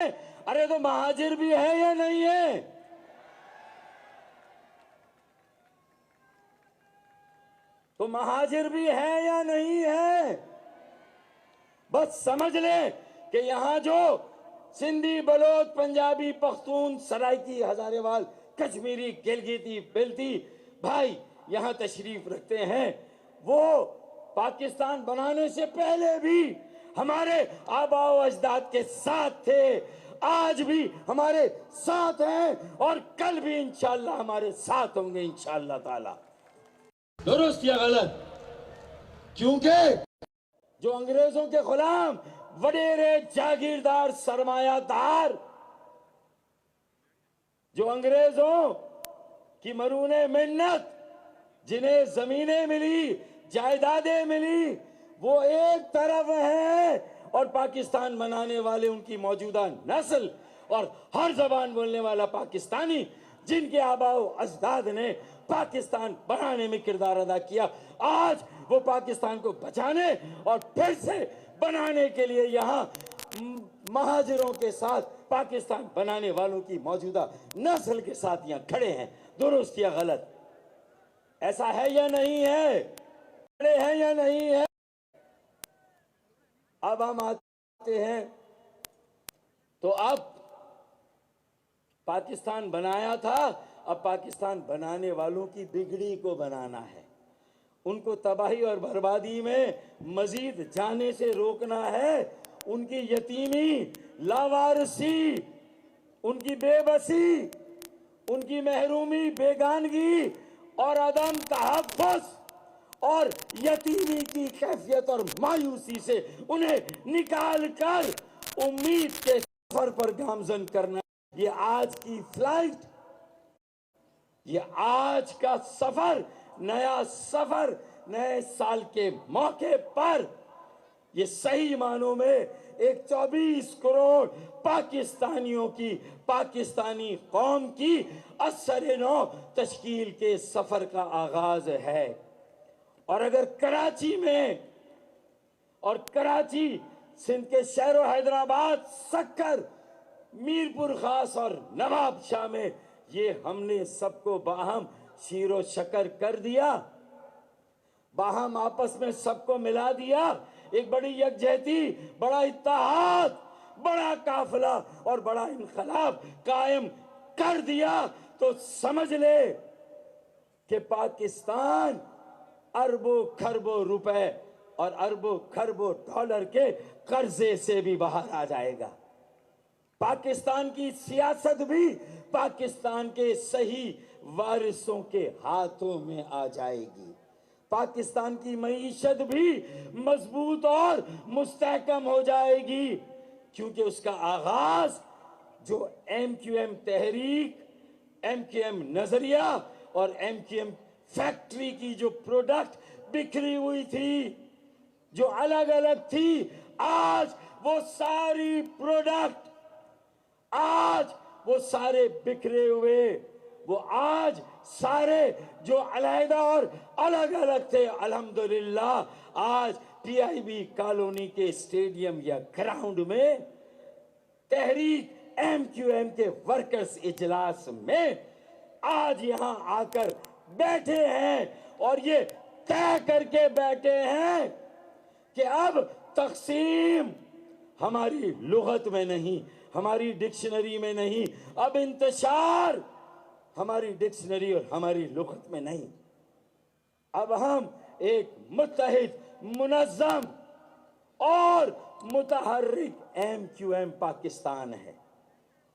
ارے تو مہاجر بھی ہے یا نہیں ہے؟ تو مہاجر بھی ہے یا نہیں ہے؟ بس سمجھ لیں کہ یہاں جو سندھی، بلوچ، پنجابی، پختون، سرائکی، ہزارے وال، کشمیری، گلگیتی، بلتی بھائی یہاں تشریف رکھتے ہیں، وہ پاکستان بنانے سے پہلے بھی ہمارے آباء و اجداد کے ساتھ تھے، آج بھی ہمارے ساتھ ہیں اور کل بھی انشاءاللہ ہمارے ساتھ ہوں گے انشاءاللہ تعالی۔ درست یا غلط؟ کیونکہ جو انگریزوں کے غلام، وڈیرے، جاگیردار، سرمایہ دار، جو انگریزوں کی مرہون منت، جنہیں زمینیں ملی، جائیدادیں ملی، وہ ایک طرف ہیں، اور پاکستان بنانے والے ان کی موجودہ نسل اور ہر زبان بولنے والا پاکستانی، جن کے آباء و اجداد نے پاکستان بنانے میں کردار ادا کیا، آج وہ پاکستان کو بچانے اور پھر سے بنانے کے لیے یہاں مہاجروں کے ساتھ پاکستان بنانے والوں کی موجودہ نسل کے ساتھ یہاں کھڑے ہیں۔ درست یا غلط؟ ایسا ہے یا نہیں ہے؟ کھڑے ہیں یا نہیں ہے؟ اب ہم آتے ہیں تو اب پاکستان بنایا تھا، اب پاکستان بنانے والوں کی بگڑی کو بنانا ہے، ان کو تباہی اور بربادی میں مزید جانے سے روکنا ہے، ان کی یتیمی، لاوارسی، ان کی بے بسی، ان کی محرومی، بیگانگی اور عدم تحفظ اور یتیمی کی کیفیت اور مایوسی سے انہیں نکال کر امید کے سفر پر گامزن کرنا۔ یہ آج کی فلائٹ، یہ آج کا سفر، نیا سفر، نئے سال کے موقع پر یہ صحیح معنوں میں ایک 24 کروڑ پاکستانیوں کی، پاکستانی قوم کی اثر نو تشکیل کے سفر کا آغاز ہے۔ اور اگر کراچی میں اور کراچی، سندھ کے شہر و حیدرآباد، سکر، میرپور خاص اور نواب شاہ میں یہ ہم نے سب کو باہم شیر و شکر کر دیا، باہم آپس میں سب کو ملا دیا، ایک بڑی یکجہتی، بڑا اتحاد، بڑا قافلہ اور بڑا انقلاب قائم کر دیا، تو سمجھ لے کہ پاکستان اربوں کھربوں روپے اور اربوں کھربوں ڈالر کے قرضے سے بھی باہر آ جائے گا۔ پاکستان کی سیاست بھی پاکستان کے صحیح وارثوں کے ہاتھوں میں آ جائے گی، پاکستان کی معیشت بھی مضبوط اور مستحکم ہو جائے گی، کیونکہ اس کا آغاز جو ایم کیو ایم تحریک، ایم کیو ایم نظریہ اور ایم کیو ایم فیکٹری کی جو پروڈکٹ بکھری ہوئی تھی، جو الگ الگ تھی، آج وہ ساری پروڈکٹ، آج وہ سارے بکھرے ہوئے، وہ آج سارے جو علیحدہ اور الگ الگ تھے، الحمدللہ آج پی آئی بی کالونی کے اسٹیڈیم یا گراؤنڈ میں تحریک ایم کیو ایم کے ورکرز اجلاس میں آج یہاں آ کر بیٹھے ہیں، اور یہ طے کر کے بیٹھے ہیں کہ اب تقسیم ہماری لغت میں نہیں، ہماری ڈکشنری میں نہیں، اب انتشار ہماری ڈکشنری اور ہماری لغت میں نہیں، اب ہم ایک متحد، منظم اور متحرک ایم کیو ایم پاکستان ہے،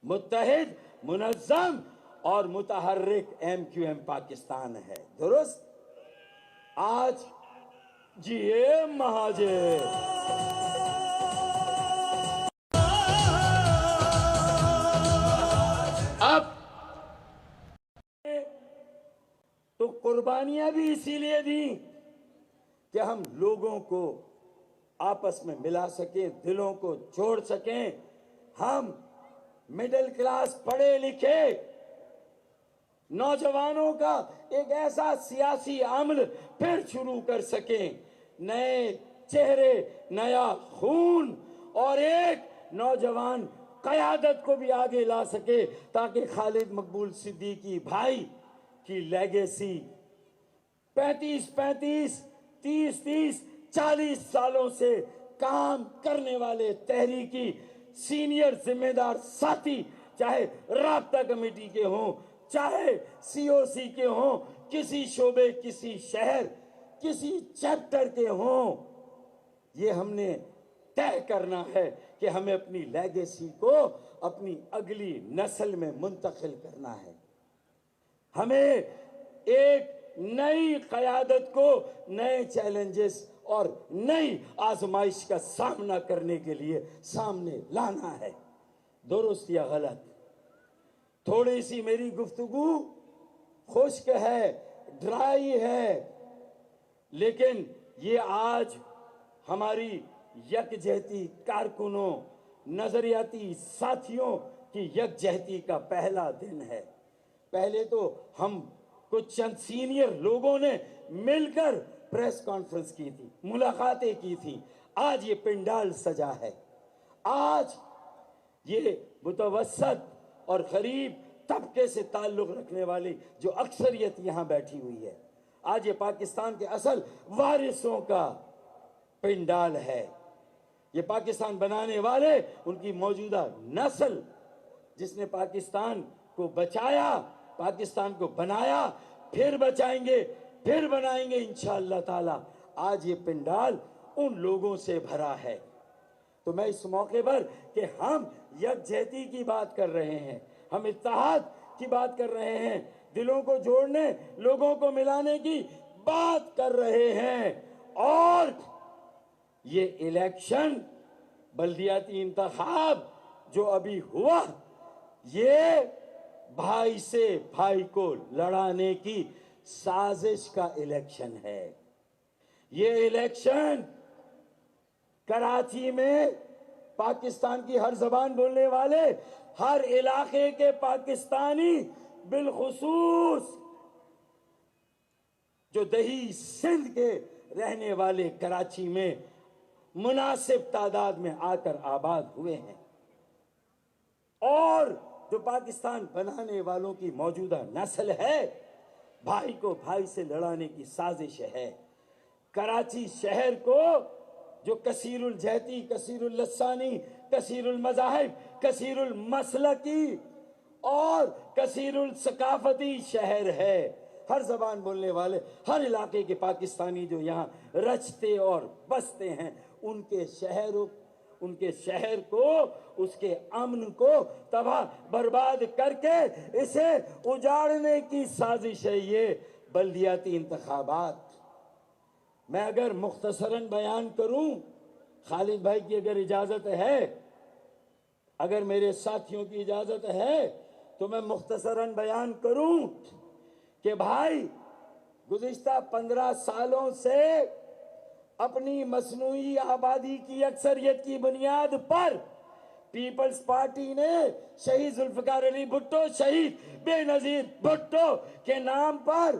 متحد، منظم اور متحرک ایم کیو ایم پاکستان ہے۔ درست؟ آج جیے مہاجر۔ اب تو قربانیاں بھی اسی لیے دیں کہ ہم لوگوں کو آپس میں ملا سکیں، دلوں کو جوڑ سکیں، ہم مڈل کلاس پڑھے لکھے نوجوانوں کا ایک ایسا سیاسی عمل پھر شروع کر سکیں، نئے چہرے، نیا خون اور ایک نوجوان قیادت کو بھی آگے لا سکے، تاکہ خالد مقبول صدیقی بھائی کی لیگیسی 35 30 40 سالوں سے کام کرنے والے تحریکی سینئر ذمہ دار ساتھی، چاہے رابطہ کمیٹی کے ہوں، چاہے سی او سی کے ہوں، کسی شعبے، کسی شہر، کسی چیپٹر کے ہوں، یہ ہم نے طے کرنا ہے کہ ہمیں اپنی لیگیسی کو اپنی اگلی نسل میں منتقل کرنا ہے۔ ہمیں ایک نئی قیادت کو نئے چیلنجز اور نئی آزمائش کا سامنا کرنے کے لیے سامنے لانا ہے۔ درست یا غلط؟ تھوڑی سی میری گفتگو خشک ہے، ڈرائی ہے، لیکن یہ آج ہماری یکجہتی کارکنوں، نظریاتی ساتھیوں کی یکجہتی کا پہلا دن ہے۔ پہلے تو ہم کچھ چند سینئر لوگوں نے مل کر پریس کانفرنس کی تھی، ملاقاتیں کی تھی، آج یہ پنڈال سجا ہے۔ آج یہ متوسط اور غریب طبقے سے تعلق رکھنے والی جو اکثریت یہاں بیٹھی ہوئی ہے، آج یہ پاکستان کے اصل وارثوں کا پنڈال ہے۔ یہ پاکستان بنانے والے، ان کی موجودہ نسل جس نے پاکستان کو بچایا، پاکستان کو بنایا، پھر بچائیں گے، پھر بنائیں گے انشاءاللہ تعالی۔ آج یہ پنڈال ان لوگوں سے بھرا ہے۔ تو میں اس موقع پر کہ ہم یکجہتی کی بات کر رہے ہیں، ہم اتحاد کی بات کر رہے ہیں، دلوں کو جوڑنے، لوگوں کو ملانے کی بات کر رہے ہیں، اور یہ الیکشن، بلدیاتی انتخاب جو ابھی ہوا، یہ بھائی سے بھائی کو لڑانے کی سازش کا الیکشن ہے۔ یہ الیکشن کراچی میں پاکستان کی ہر زبان بولنے والے، ہر علاقے کے پاکستانی، بالخصوص جو دیہی سندھ کے رہنے والے کراچی میں مناسب تعداد میں آ کر آباد ہوئے ہیں، اور جو پاکستان بنانے والوں کی موجودہ نسل ہے، بھائی کو بھائی سے لڑانے کی سازش ہے۔ کراچی شہر کو جو کثیر الجہتی، کثیر اللسانی، کثیر المذاہب، کثیر المسلکی اور کثیر الثقافتی شہر ہے، ہر زبان بولنے والے، ہر علاقے کے پاکستانی جو یہاں رچتے اور بستے ہیں، ان کے شہر کو، اس کے امن کو تباہ برباد کر کے اسے اجاڑنے کی سازش ہے یہ بلدیاتی انتخابات۔ میں اگر مختصراً بیان کروں، خالد بھائی کی اگر اجازت ہے، اگر میرے ساتھیوں کی اجازت ہے، تو میں مختصراً بیان کروں کہ بھائی گزشتہ 15 سالوں سے اپنی مصنوعی آبادی کی اکثریت کی بنیاد پر پیپلز پارٹی نے شہید ذوالفقار علی بھٹو، شہید بے نظیر بھٹو کے نام پر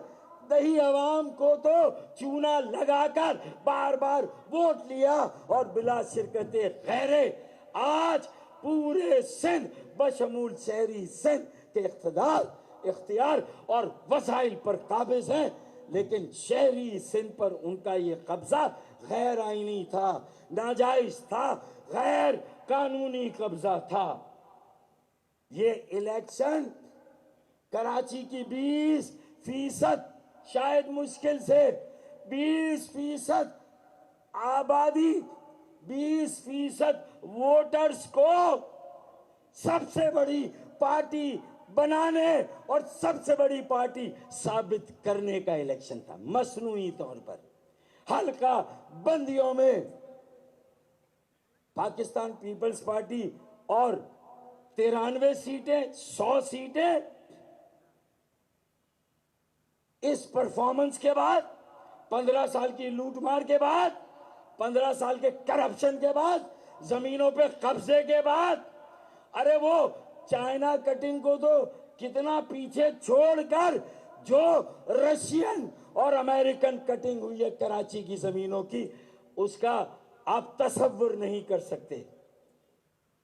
دیہی عوام کو تو چونا لگا کر بار بار ووٹ لیا، اور بلا شرکت غیرے آج پورے سندھ بشمول شہری سندھ کے اختیار اور وسائل پر قابض ہیں، لیکن شہری سندھ پر ان کا یہ قبضہ غیر آئینی تھا، ناجائز تھا، غیر قانونی قبضہ تھا۔ یہ الیکشن کراچی کی 20% شاید مشکل سے 20% آبادی، 20% ووٹرز کو سب سے بڑی پارٹی بنانے اور سب سے بڑی پارٹی ثابت کرنے کا الیکشن تھا۔ مصنوعی طور پر حلقہ بندیوں میں پاکستان پیپلز پارٹی اور 93 سیٹیں، 100 سیٹیں، اس پرفارمنس کے بعد، 15 سال کی لوٹ مار کے بعد، 15 سال کے کرپشن کے بعد، زمینوں پہ قبضے کے بعد، ارے وہ چائنا کٹنگ کو تو کتنا پیچھے چھوڑ کر جو رشین اور امریکن کٹنگ ہوئی ہے کراچی کی زمینوں کی، اس کا آپ تصور نہیں کر سکتے۔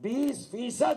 20%,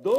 2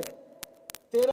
13।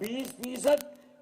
20%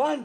1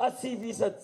80%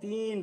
3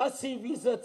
80%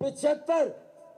75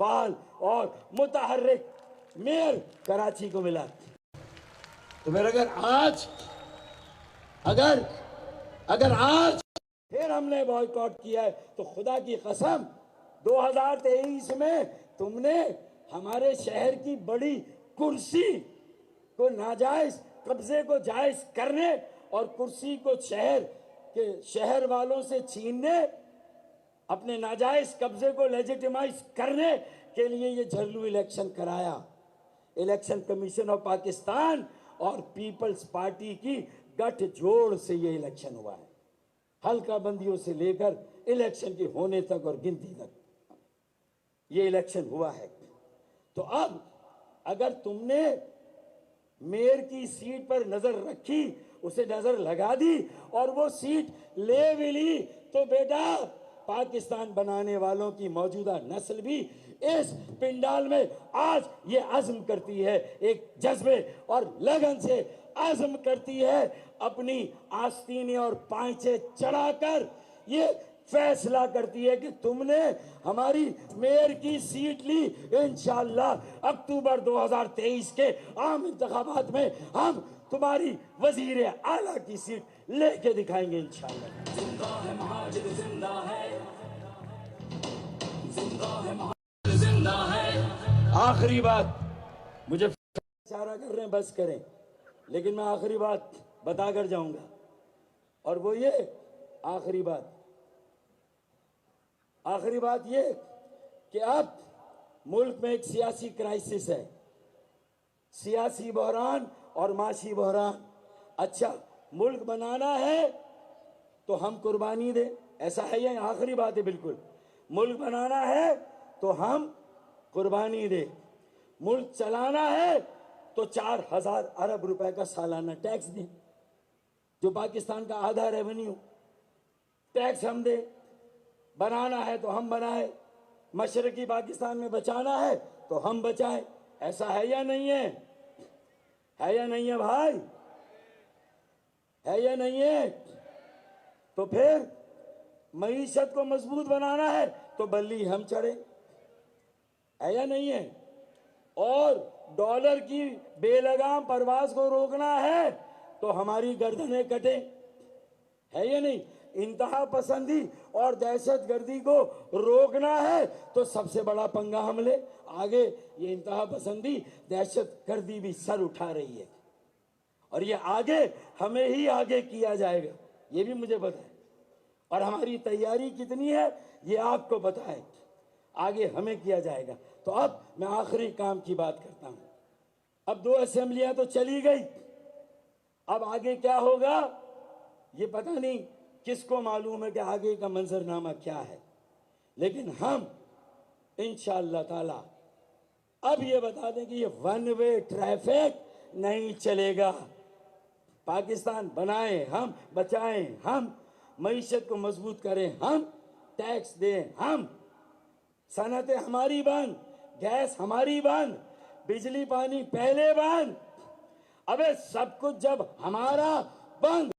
فعال اور متحرک میئر کراچی کو ملا. تو پھر اگر آج پھر ہم نے بائیکاٹ کیا ہے تو خدا کی قسم 2023 میں تم نے ہمارے شہر کی بڑی کرسی کو ناجائز قبضے کو جائز کرنے اور کرسی کو شہر والوں سے چھیننے، اپنے ناجائز قبضے کو لیجیٹیمائز کرنے کے لیے یہ جھرلو الیکشن کرایا. الیکشن کمیشن آف پاکستان اور پیپلز پارٹی کی گٹھ جوڑ سے یہ الیکشن ہوا ہے، حلقہ بندیوں سے لے کر الیکشن کے ہونے تک اور گنتی تک یہ الیکشن ہوا ہے. تو اب اگر تم نے میئر کی سیٹ پر نظر رکھی، اسے نظر لگا دی اور وہ سیٹ لے بھی لی، تو بیٹا پاکستان بنانے والوں کی موجودہ نسل بھی اس پنڈال میں آج یہ عزم کرتی ہے، ایک جذبے اور لگن سے عزم کرتی ہے، اپنی آستینے اور پائچے چڑھا کر یہ فیصلہ کرتی ہے کہ تم نے ہماری میئر کی سیٹ لی، انشاءاللہ اکتوبر 2023 کے عام انتخابات میں ہم تمہاری وزیر اعلیٰ کی سیٹ لے کے دکھائیں گے انشاءاللہ. زندہ ہے مہاجر، زندہ ہے، زندہ ہے مہاجر، زندہ ہے. آخری بات، مجھے اشارہ کر رہے ہیں بس کریں، لیکن میں آخری بات بتا کر جاؤں گا، اور وہ یہ آخری بات یہ کہ اب ملک میں ایک سیاسی کرائسس ہے، سیاسی بحران اور معاشی بحران. اچھا ملک بنانا ہے تو ہم قربانی دیں، ایسا ہے یہ آخری بات ہے بالکل. ملک بنانا ہے تو ہم قربانی دیں، ملک چلانا ہے تو 4000 ارب روپے کا سالانہ ٹیکس دیں، جو پاکستان کا آدھا ریونیو ٹیکس ہم دیں. بنانا ہے تو ہم بنائیں، مشرقی پاکستان میں بچانا ہے تو ہم بچائیں. ایسا ہے یا نہیں ہے؟ ہے یا نہیں ہے بھائی؟ ہے یا نہیں ہے؟ تو پھر معیشت کو مضبوط بنانا ہے تو بلی ہم چڑھیں، ہے یا نہیں ہے؟ اور ڈالر کی بے لگام پرواز کو روکنا ہے تو ہماری گردنیں کٹیں، ہے یا نہیں؟ انتہا پسندی اور دہشت گردی کو روکنا ہے تو سب سے بڑا پنگا ہم لے. آگے یہ انتہا پسندی دہشت گردی بھی سر اٹھا رہی ہے، اور یہ آگے ہمیں ہی آگے کیا جائے گا، یہ بھی مجھے پتا ہے. اور ہماری تیاری کتنی ہے یہ آپ کو پتا ہے، آگے ہمیں کیا جائے گا. تو اب میں آخری کام کی بات کرتا ہوں. اب 2 اسمبلیاں تو چلی گئی، اب آگے کیا ہوگا یہ پتہ نہیں، کس کو معلوم ہے کہ آگے کا منظرنامہ کیا ہے. لیکن ہم انشاءاللہ تعالی اب یہ بتا دیں کہ یہ 1 وے ٹریفک نہیں چلے گا. پاکستان بنائیں ہم، بچائیں ہم، معیشت کو مضبوط کریں ہم، ٹیکس دیں ہم، صنعتیں ہماری بند، گیس ہماری بند، بجلی پانی پہلے بند. ابے سب کچھ جب ہمارا بند